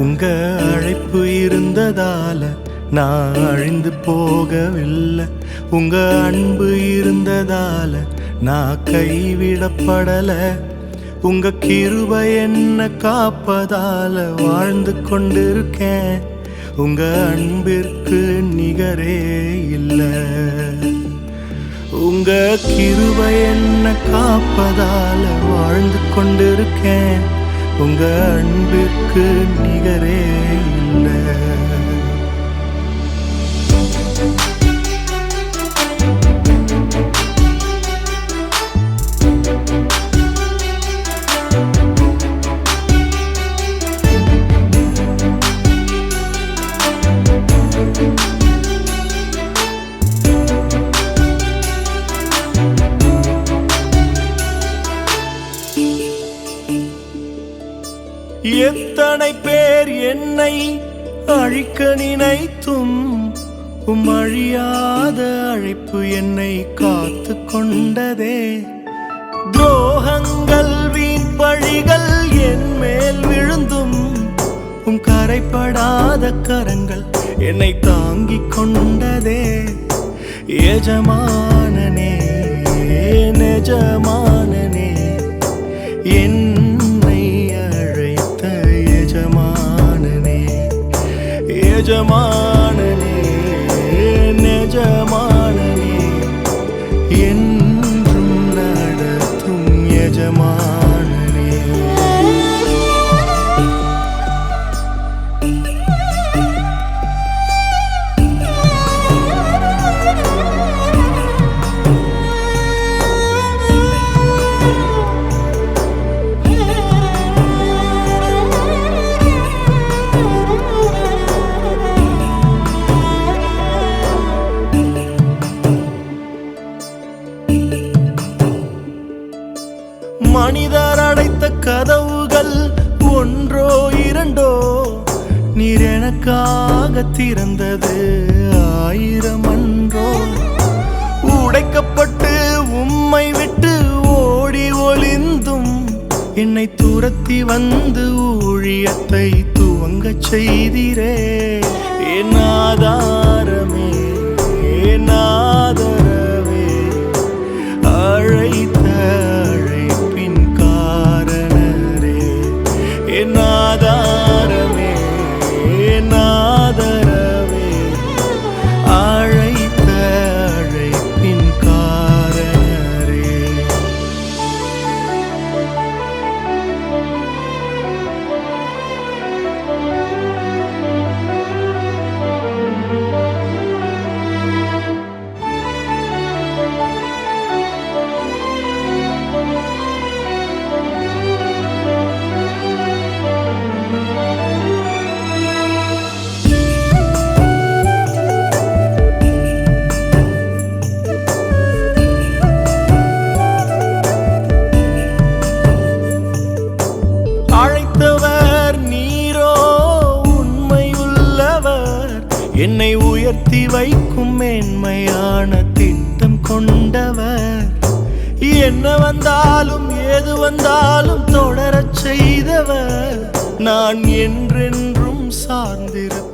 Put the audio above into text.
உங்க அழைப்பு இருந்ததால நான் அழிந்து போகவில்லை. உங்க அன்பு இருந்ததால நான் கைவிடப்படல. உங்க கிருபை என்ன காப்பதால வாழ்ந்து கொண்டிருக்கேன். உங்க அன்பிற்கு நிகரே இல்லை. உங்க கிருபை என்ன காப்பதால வாழ்ந்து கொண்டிருக்கேன். உங்க அன்பிற்கு நிகரே இல்லை. எத்தனை பேர் என்னை அழிக்க நினைத்தும் அழியாத அழைப்பு என்னை காத்து கொண்டதே. துரோகங்கள் வீண் பழிகள் என் மேல் விழுந்தும் கரைப்படாத கரங்கள் என்னை தாங்கிக் கொண்டதே. எஜமானனே நெஜமானனே என்னை அழைத்த எஜமானனே. எஜமானனே நெஜமானனே என்றும் நடத்தும் எஜமானனே. மனிதர் அடைத்த கதவுகள் ஒன்றோ இரண்டோ, நீர் எனக்காக திறந்தது 1000 அன்றோ. உடைக்கப்பட்டு உம்மை விட்டு ஓடி ஒளிந்தும் என்னை துரத்தி வந்து ஊழியத்தை துவங்கச் செய்தீரே. என் ஆதாரமே என் ஆதரவே அழைத்த ஆதாரமே நாதரவே அழைத்த அழைப்பின் காரணரே. அழைத்தவர் நீரோ உண்மையுள்ளவர். என்னை உயர்த்தி வைக்கும் மேன்மையான திட்டம் கொண்டவர். என்ன வந்தாலும் ஏது வந்தாலும் தொடரச் செய்தவர். நான் என்றென்றும் சார்ந்திருப்பேன்.